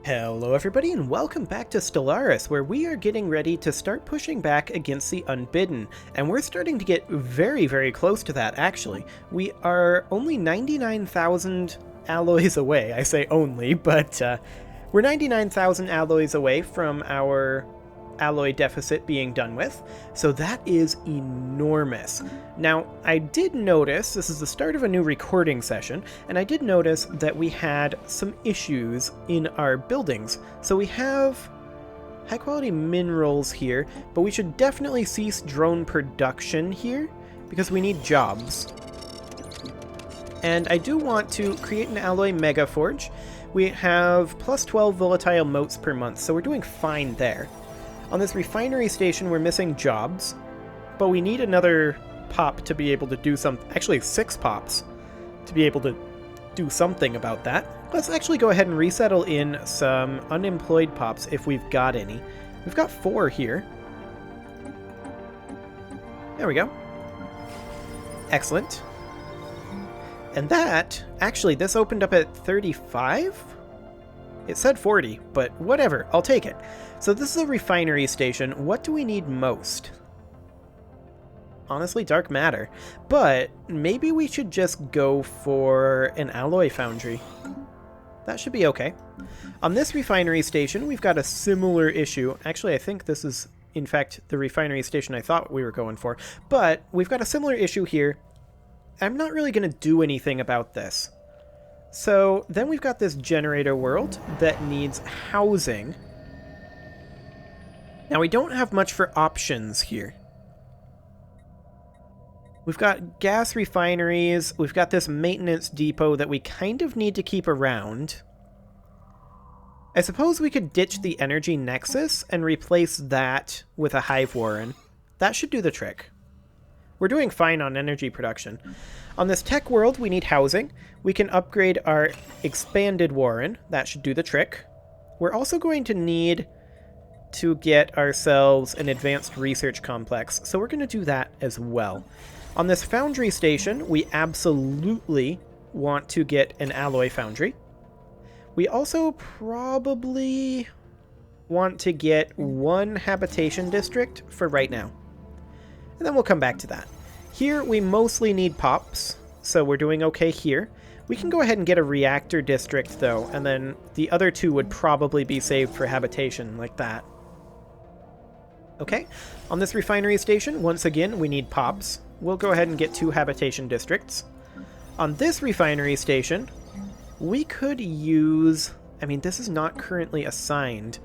Hello everybody and welcome back to Stellaris, where we are getting ready to start pushing back against the Unbidden, and we're starting to get very close to that actually. We are only 99,000 alloys away. I say only, but we're 99,000 alloys away from our alloy deficit being done with, so that is enormous. Now, I did notice, this is the start of a new recording session, and I did notice that we had some issues in our buildings. So we have high quality minerals here, but we should definitely cease drone production here, because we need jobs. And I do want to create an alloy mega forge. We have plus 12 volatile motes per month, so we're doing fine there. On this refinery station, we're missing jobs, but we need another pop to be able to do something. Actually, 6 pops to be able to do something about that. Let's actually go ahead and resettle in some unemployed pops if we've got any. We've got 4 here. There we go. Excellent. And that, actually, this opened up at 35? It said 40, but whatever, I'll take it. So this is a refinery station. What do we need most? Honestly, dark matter. But maybe we should just go for an alloy foundry. That should be okay. On this refinery station, we've got a similar issue. Actually, I think this is, in fact, the refinery station I thought we were going for. But we've got a similar issue here. I'm not really going to do anything about this. So then we've got this generator world that needs housing. Now we don't have much for options here. We've got gas refineries, we've got this maintenance depot that we kind of need to keep around. I suppose we could ditch the energy nexus and replace that with a hive warren. That should do the trick. We're doing fine on energy production. On this tech world, we need housing. We can upgrade our expanded warren. That should do the trick. We're also going to need to get ourselves an advanced research complex, so we're going to do that as well. On this foundry station, we absolutely want to get an alloy foundry. We also probably want to get 1 habitation district for right now. And then we'll come back to that. Here, we mostly need pops, so we're doing okay here. We can go ahead and get a reactor district, though, and then the other 2 would probably be saved for habitation, like that. Okay, on this refinery station, once again, we need pops. We'll go ahead and get 2 habitation districts. On this refinery station, we could use... I mean, this is not currently assigned,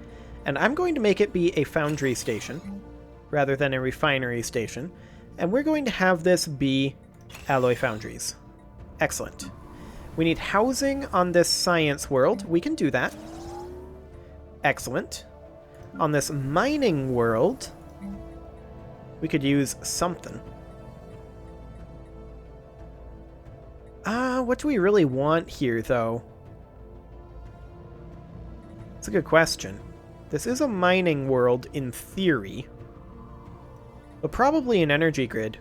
and I'm going to make it be a foundry station rather than a refinery station, and we're going to have this be alloy foundries. Excellent. We need housing on this science world. We can do that. Excellent. On this mining world, we could use something. What do we really want here, though? It's a good question. This is a mining world in theory, but probably an energy grid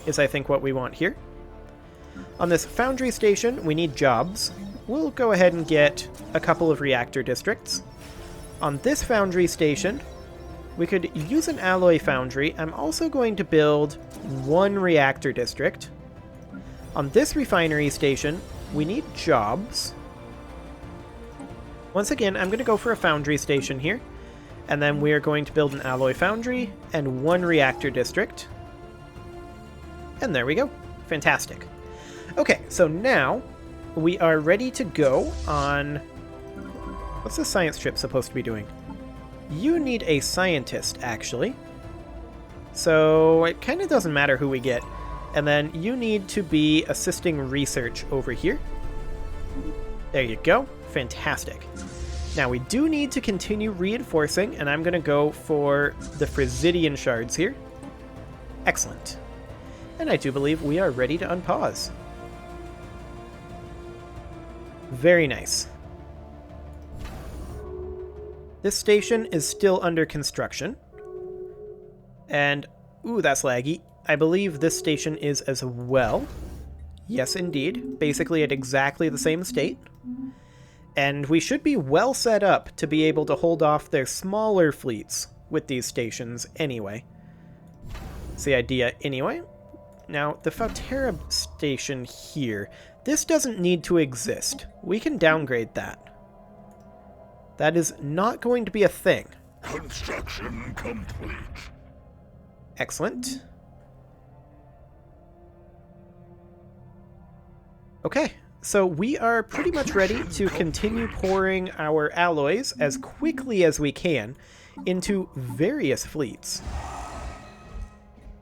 is, I think, what we want here. On this foundry station, we need jobs. We'll go ahead and get a couple of reactor districts. On this foundry station, we could use an alloy foundry. I'm also going to build 1 reactor district. On this refinery station, we need jobs. Once again, I'm going to go for a foundry station here. And then we are going to build an alloy foundry and 1 reactor district. And there we go. Fantastic. Okay, so now we are ready to go on... What's the science trip supposed to be doing? You need a scientist, actually. So it kind of doesn't matter who we get. And then you need to be assisting research over here. There you go. Fantastic. Now we do need to continue reinforcing, and I'm going to go for the Frisidian shards here. Excellent. And I do believe we are ready to unpause. Very nice. This station is still under construction. And, ooh, that's laggy. I believe this station is as well. Yes, indeed. Basically at exactly the same state. And we should be well set up to be able to hold off their smaller fleets with these stations anyway. That's the idea anyway. Now, the Fautera station here, this doesn't need to exist. We can downgrade that. That is not going to be a thing. Construction complete. Excellent. Okay, so we are pretty much ready to continue pouring our alloys as quickly as we can into various fleets.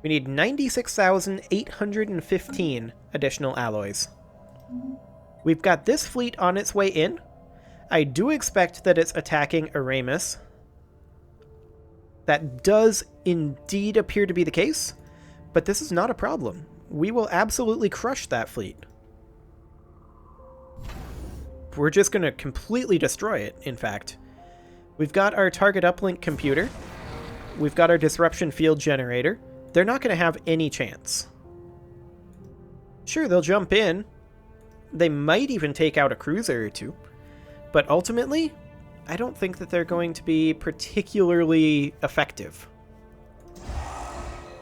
We need 96,815 additional alloys. We've got this fleet on its way in. I do expect that it's attacking Atraitus. That does indeed appear to be the case, but this is not a problem. We will absolutely crush that fleet. We're just going to completely destroy it, in fact. We've got our target uplink computer. We've got our disruption field generator. They're not going to have any chance. Sure, they'll jump in. They might even take out a cruiser or two. But ultimately, I don't think that they're going to be particularly effective.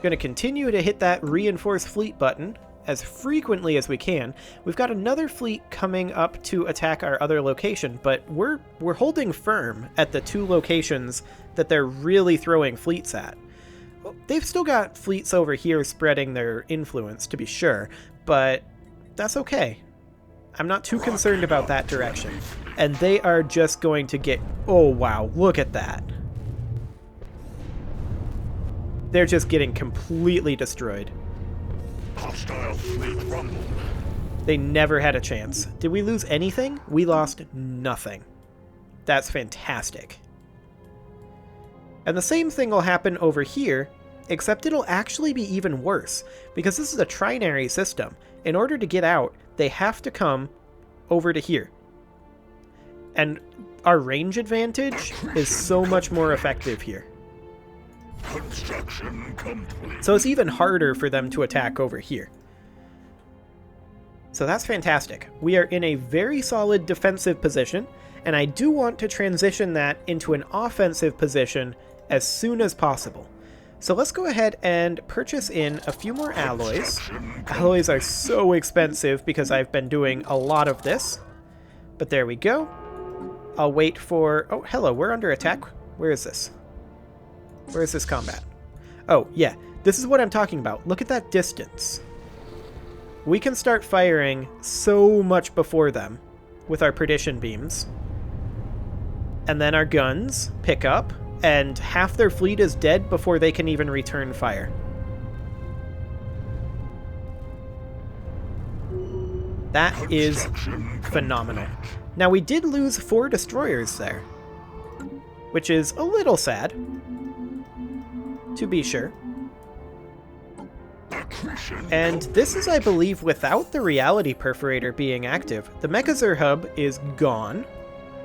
Going to continue to hit that reinforce fleet button as frequently as we can. We've got another fleet coming up to attack our other location, but we're holding firm at the two locations that they're really throwing fleets at. They've still got fleets over here spreading their influence, to be sure, but that's okay. I'm not too concerned about that direction. And they are just going to get... Oh, wow, look at that. They're just getting completely destroyed. Hostile fleet rumbled. They never had a chance. Did we lose anything? We lost nothing. That's fantastic. And the same thing will happen over here, except it'll actually be even worse, because this is a trinary system. In order to get out, they have to come over to here. And our range advantage is so much more effective here. Construction complete. So it's even harder for them to attack over here. So that's fantastic. We are in a very solid defensive position, and I do want to transition that into an offensive position as soon as possible. So let's go ahead and purchase in a few more alloys. Alloys are so expensive because I've been doing a lot of this. But there we go. I'll wait for... Oh, hello, we're under attack. Where is this? Where is this combat? Oh, yeah. This is what I'm talking about. Look at that distance. We can start firing so much before them with our perdition beams. And then our guns pick up, and half their fleet is dead before they can even return fire. That is phenomenal. Now, we did lose 4 destroyers there, which is a little sad, to be sure. And this is, I believe, without the reality perforator being active. The Mechazor hub is gone.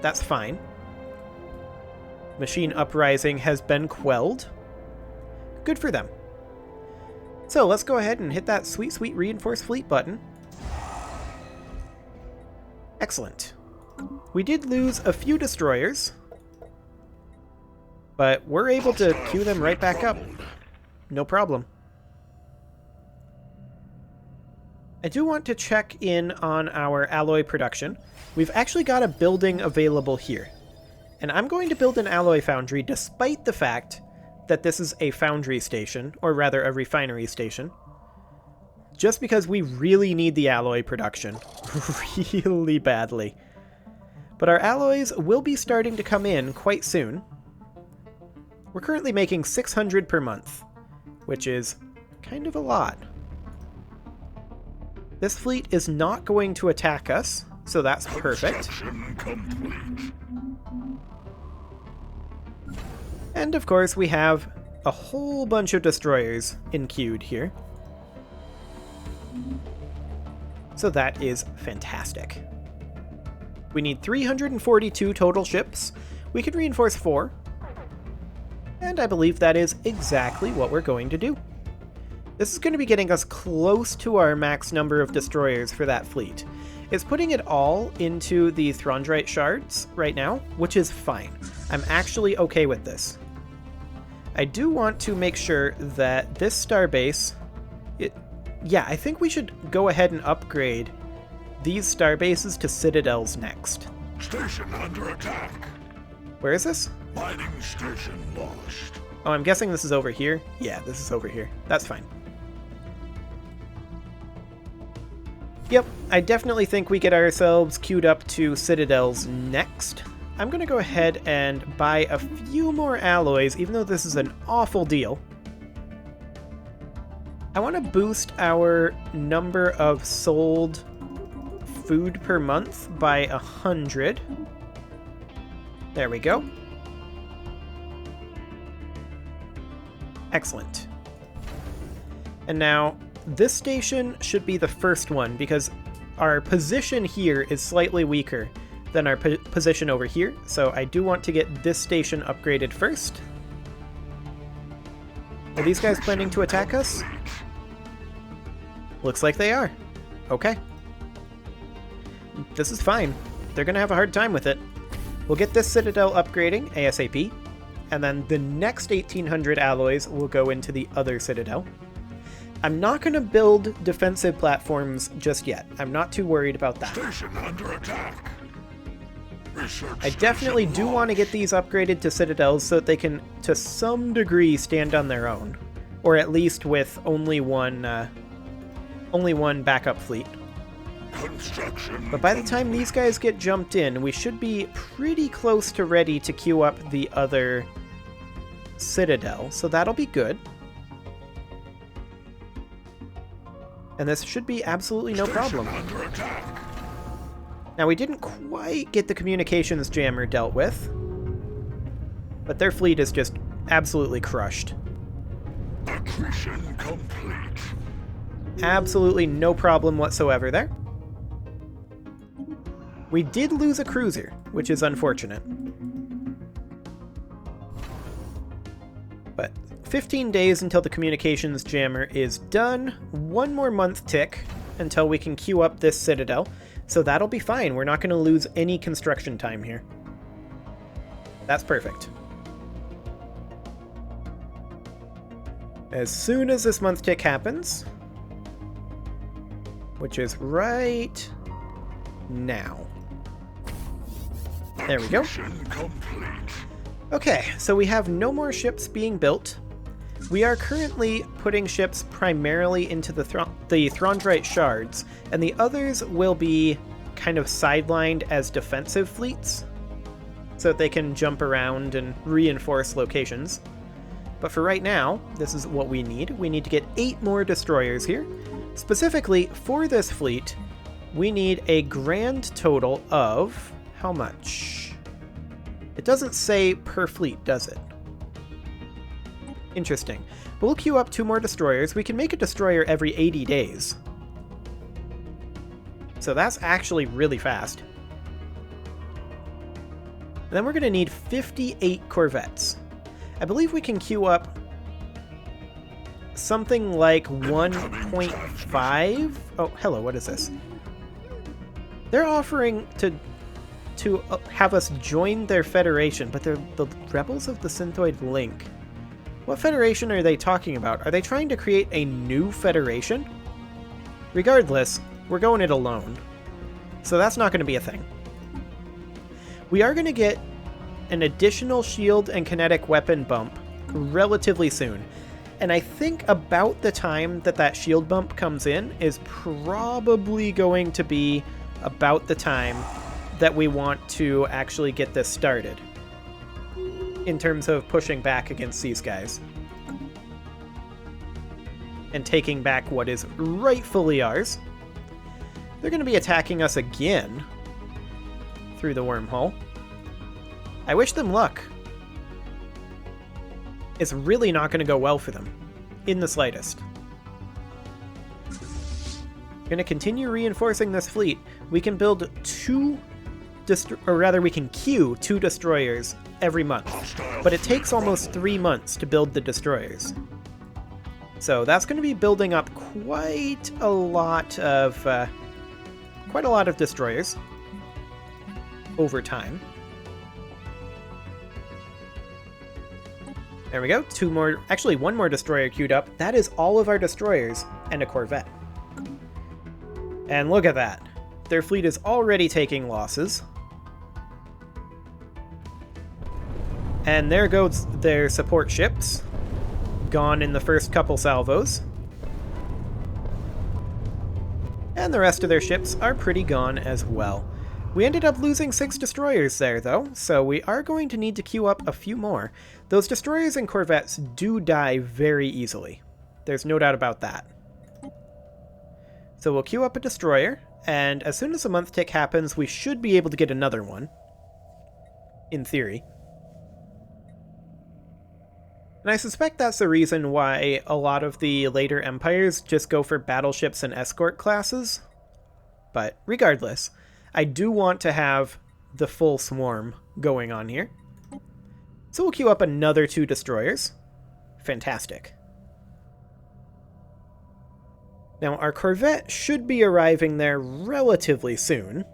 That's fine. Machine uprising has been quelled. Good for them. So let's go ahead and hit that sweet, sweet reinforce fleet button. Excellent. We did lose a few destroyers, but we're able to queue them right back up. No problem. I do want to check in on our alloy production. We've actually got a building available here. And I'm going to build an alloy foundry despite the fact that this is a foundry station, or rather a refinery station. Just because we really need the alloy production. Really badly. But our alloys will be starting to come in quite soon. We're currently making 600 per month, which is kind of a lot. This fleet is not going to attack us, so that's perfect. And of course we have a whole bunch of destroyers in-queued here. So that is fantastic. We need 342 total ships. We could reinforce 4. And I believe that is exactly what we're going to do. This is going to be getting us close to our max number of destroyers for that fleet. It's putting it all into the Throndraite shards right now, which is fine. I'm actually okay with this. I do want to make sure that this starbase... Yeah, I think we should go ahead and upgrade these starbases to citadels next. Station under attack. Where is this? Mining station lost. Oh, I'm guessing this is over here? Yeah, this is over here. That's fine. Yep, I definitely think we get ourselves queued up to citadels next. I'm going to go ahead and buy a few more alloys, even though this is an awful deal. I want to boost our number of sold food per month by 100. There we go. Excellent. And now, this station should be the first one, because our position here is slightly weaker than our position over here, so I do want to get this station upgraded first. Are these guys planning to attack us? Looks like they are. Okay. This is fine. They're gonna have a hard time with it. We'll get this citadel upgrading ASAP, and then the next 1800 alloys will go into the other citadel. I'm not going to build defensive platforms just yet. I'm not too worried about that. Station under attack. I definitely do want to get these upgraded to citadels so that they can, to some degree, stand on their own. Or at least with only one backup fleet. But by the time these guys get jumped in, we should be pretty close to ready to queue up the other citadel, so that'll be good. And this should be absolutely no problem. Now, we didn't quite get the communications jammer dealt with, but their fleet is just absolutely crushed. Accretion complete. Absolutely no problem whatsoever there. We did lose a cruiser, which is unfortunate. But 15 days until the communications jammer is done. One more month tick until we can queue up this citadel. So that'll be fine. We're not going to lose any construction time here. That's perfect. As soon as this month tick happens, which is right now. There we go. Okay, so we have no more ships being built. We are currently putting ships primarily into the Throndraite shards, and the others will be kind of sidelined as defensive fleets, so that they can jump around and reinforce locations. But for right now, this is what we need. We need to get 8 more destroyers here. Specifically, for this fleet, we need a grand total of... how much? It doesn't say per fleet, does it? Interesting. We'll queue up 2 more destroyers. We can make a destroyer every 80 days. So that's actually really fast. And then we're going to need 58 corvettes. I believe we can queue up something like 1.5. Oh, hello, what is this? They're offering to have us join their federation, but they're the rebels of the Synthoid Link. What federation are they talking about? Are they trying to create a new federation? Regardless, we're going it alone. So that's not going to be a thing. We are going to get an additional shield and kinetic weapon bump relatively soon. And I think about the time that that shield bump comes in is probably going to be about the time that we want to actually get this started in terms of pushing back against these guys and taking back what is rightfully ours. They're going to be attacking us again through the wormhole. I wish them luck. It's really not going to go well for them in the slightest. Going to continue reinforcing this fleet. We can build we can queue 2 destroyers every month, but it takes almost 3 months to build the destroyers. So that's going to be building up quite a lot of quite a lot of destroyers over time. There we go. Two more, actually one more destroyer queued up. That is all of our destroyers and a corvette. And look at that. Their fleet is already taking losses. And there goes their support ships. Gone in the first couple salvos. And the rest of their ships are pretty gone as well. We ended up losing 6 destroyers there, though, so we are going to need to queue up a few more. Those destroyers and corvettes do die very easily. There's no doubt about that. So we'll queue up a destroyer, and as soon as the month tick happens, we should be able to get another one. In theory. And I suspect that's the reason why a lot of the later empires just go for battleships and escort classes. But regardless, I do want to have the full swarm going on here. So we'll queue up another 2 destroyers. Fantastic. Now our corvette should be arriving there relatively soon.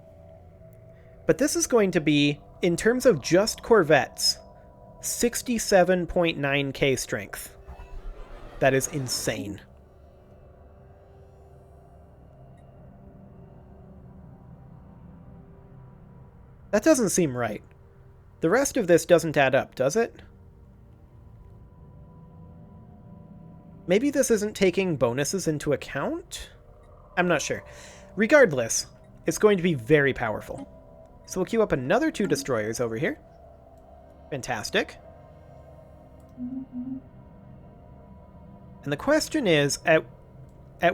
But this is going to be, in terms of just corvettes, 67.9k strength. That is insane. That doesn't seem right. The rest of this doesn't add up, does it? Maybe this isn't taking bonuses into account? I'm not sure. Regardless, it's going to be very powerful. So we'll queue up another 2 destroyers over here. Fantastic. And the question is, at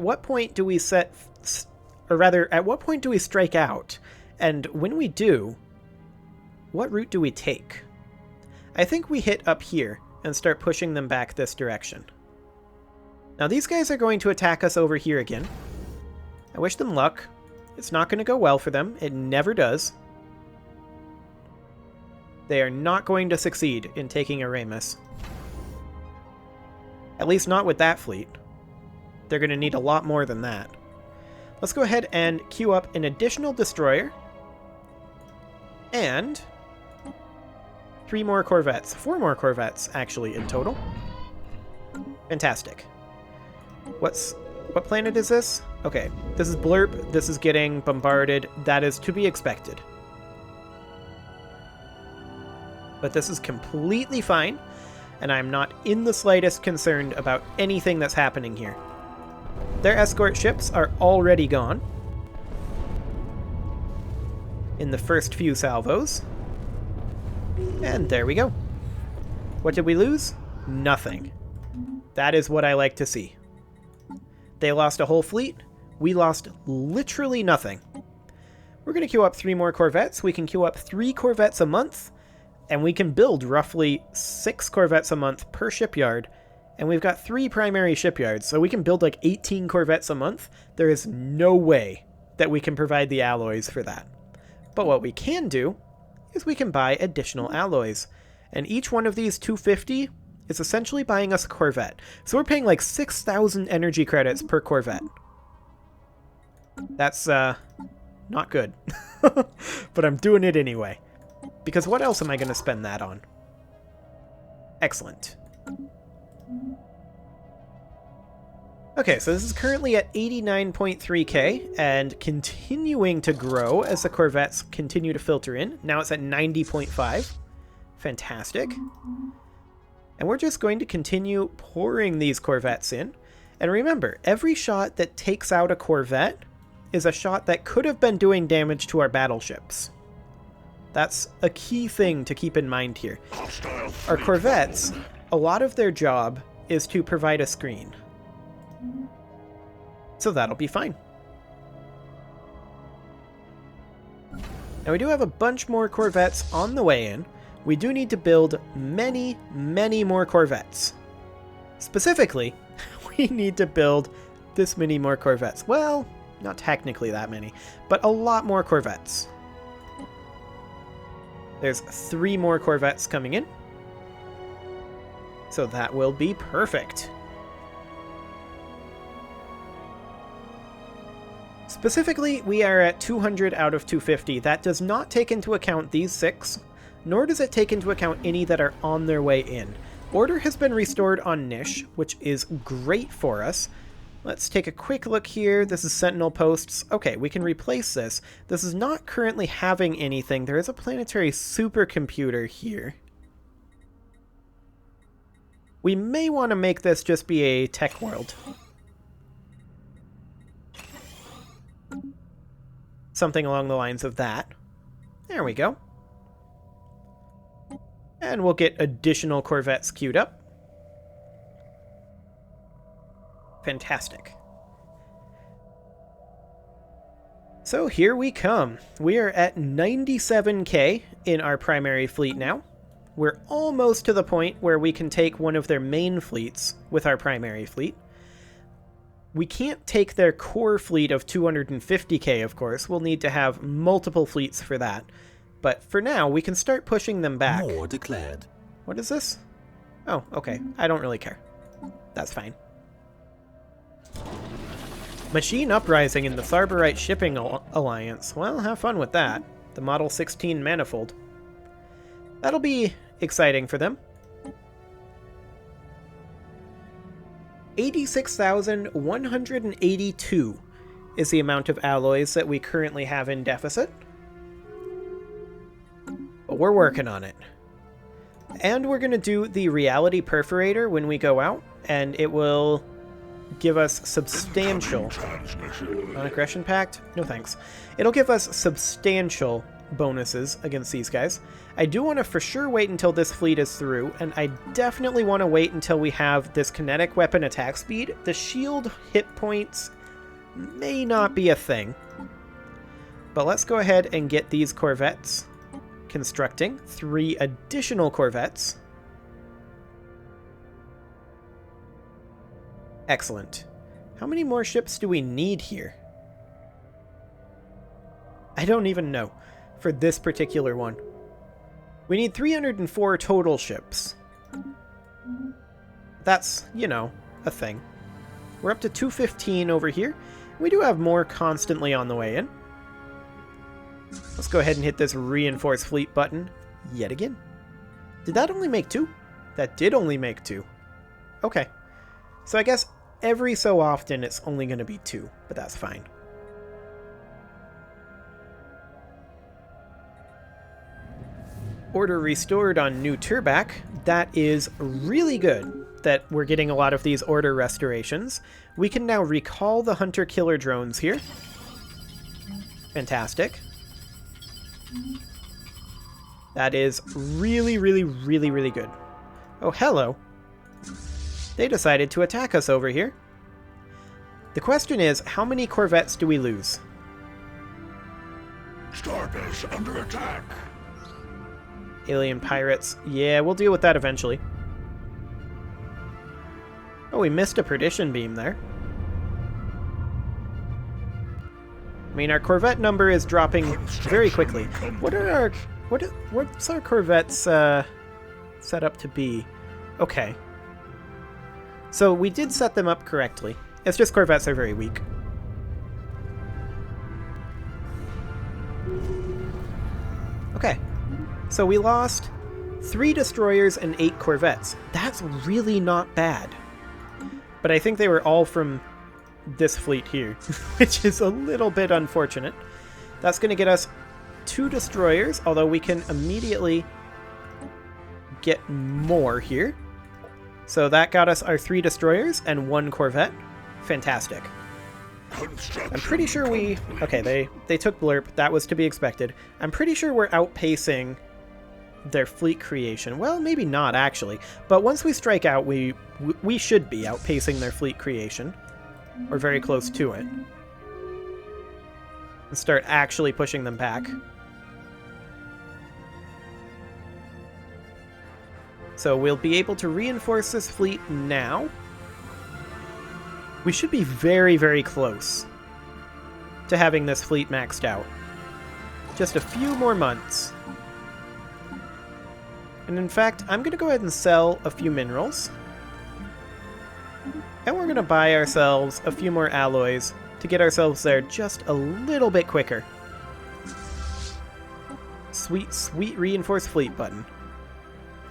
what point do we set... Or rather, at what point do we strike out? And when we do, what route do we take? I think we hit up here and start pushing them back this direction. Now these guys are going to attack us over here again. I wish them luck. It's not going to go well for them. It never does. They are not going to succeed in taking Atraitus. At least not with that fleet. They're going to need a lot more than that. Let's go ahead and queue up an additional destroyer. And 3 more corvettes. 4 more corvettes, actually, in total. Fantastic. What planet is this? Okay, this is Blurp. This is getting bombarded. That is to be expected. But this is completely fine, and I'm not in the slightest concerned about anything that's happening here. Their escort ships are already gone in the first few salvos. And there we go. What did we lose? Nothing. That is what I like to see. They lost a whole fleet. We lost literally nothing. We're going to queue up 3 more corvettes. We can queue up 3 corvettes a month, and we can build roughly 6 corvettes a month per shipyard. And we've got 3 primary shipyards, so we can build like 18 corvettes a month. There is no way that we can provide the alloys for that. But what we can do is we can buy additional alloys. And each one of these 250 is essentially buying us a corvette. So we're paying like 6,000 energy credits per corvette. That's not good. But I'm doing it anyway. Because what else am I going to spend that on? Excellent. Okay, so this is currently at 89.3k and continuing to grow as the corvettes continue to filter in. Now it's at 90.5. Fantastic. And we're just going to continue pouring these corvettes in. And remember, every shot that takes out a corvette is a shot that could have been doing damage to our battleships. That's a key thing to keep in mind here. Our corvettes, a lot of their job is to provide a screen. So that'll be fine. Now we do have a bunch more corvettes on the way in. We do need to build many, many more corvettes. Specifically, we need to build this many more corvettes. Well, not technically that many, but a lot more corvettes. There's 3 more corvettes coming in. So that will be perfect. Specifically, we are at 200 out of 250. That does not take into account these 6, nor does it take into account any that are on their way in. Order has been restored on Nish, which is great for us. Let's take a quick look here. This is Sentinel Posts. Okay, we can replace this. This is not currently having anything. There is a planetary supercomputer here. We may want to make this just be a tech world. Something along the lines of that. There we go. And we'll get additional Corvettes queued up. Fantastic. So here we come. We are at 97k in our primary fleet now. We're almost to the point where we can take one of their main fleets with our primary fleet. We can't take their core fleet of 250k, of course. We'll need to have multiple fleets for that. But for now, we can start pushing them back. War declared. What is this? Oh, okay. I don't really care. That's fine. Machine Uprising in the Tharbarite Shipping Alliance. Well, have fun with that. The Model 16 Manifold. That'll be exciting for them. 86,182 is the amount of alloys that we currently have in deficit. But we're working on it. And we're going to do the Reality Perforator when we go out, and it will give us substantial... Non-aggression pact? No thanks. It'll give us substantial bonuses against these guys. I do want to for sure wait until this fleet is through, and I definitely want to wait until we have this kinetic weapon attack speed. The shield hit points may not be a thing. But let's go ahead and get these Corvettes constructing. 3 additional Corvettes. Excellent. How many more ships do we need here? I don't even know for this particular one. We need 304 total ships. That's, you know, a thing. We're up to 215 over here. We do have more constantly on the way in. Let's go ahead and hit this reinforce fleet button yet again. Did that only make 2? That did only make 2. Okay. So I guess every so often it's only going to be 2, but that's fine. Order restored on New Turbak. That is really good that we're getting a lot of these order restorations. We can now recall the hunter-killer drones here. Fantastic. That is really, really, really, really good. Oh, hello. They decided to attack us over here. The question is, how many Corvettes do we lose? Starbase under attack. Alien pirates. Yeah, we'll deal with that eventually. Oh, we missed a perdition beam there. I mean, our Corvette number is dropping very quickly. What are our... What's our Corvettes set up to be? Okay. So we did set them up correctly. It's just Corvettes are very weak. Okay. So we lost 3 destroyers and 8 Corvettes. That's really not bad. But I think they were all from this fleet here, which is a little bit unfortunate. That's going to get us 2 destroyers, although we can immediately get more here. So that got us our 3 destroyers and 1 Corvette. Fantastic. I'm pretty sure we... Okay, they took Blurp. That was to be expected. I'm pretty sure we're outpacing their fleet creation. Well, maybe not, actually. But once we strike out, we should be outpacing their fleet creation. Or very close to it. And start actually pushing them back. So we'll be able to reinforce this fleet now. We should be very, very close to having this fleet maxed out. Just a few more months. And in fact, I'm going to go ahead and sell a few minerals. And we're going to buy ourselves a few more alloys to get ourselves there just a little bit quicker. Sweet, sweet reinforced fleet button.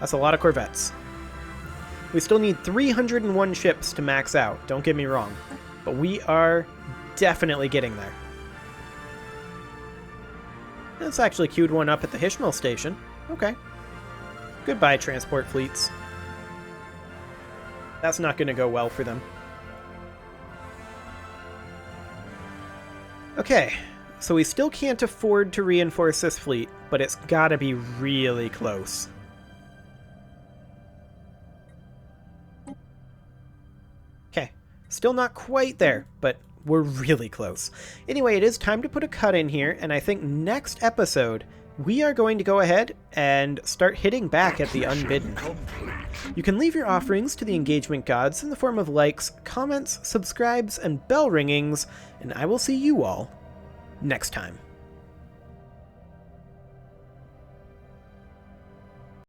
That's a lot of corvettes. We still need 301 ships to max out, don't get me wrong. But we are definitely getting there. Let's actually queued one up at the Hishnell station. Okay. Goodbye, transport fleets. That's not going to go well for them. Okay, so we still can't afford to reinforce this fleet, but it's gotta be really close. Okay, still not quite there, but we're really close. Anyway, it is time to put a cut in here, and I think next episode, we are going to go ahead and start hitting back at the Unbidden. You can leave your offerings to the engagement gods in the form of likes, comments, subscribes, and bell ringings, and I will see you all next time.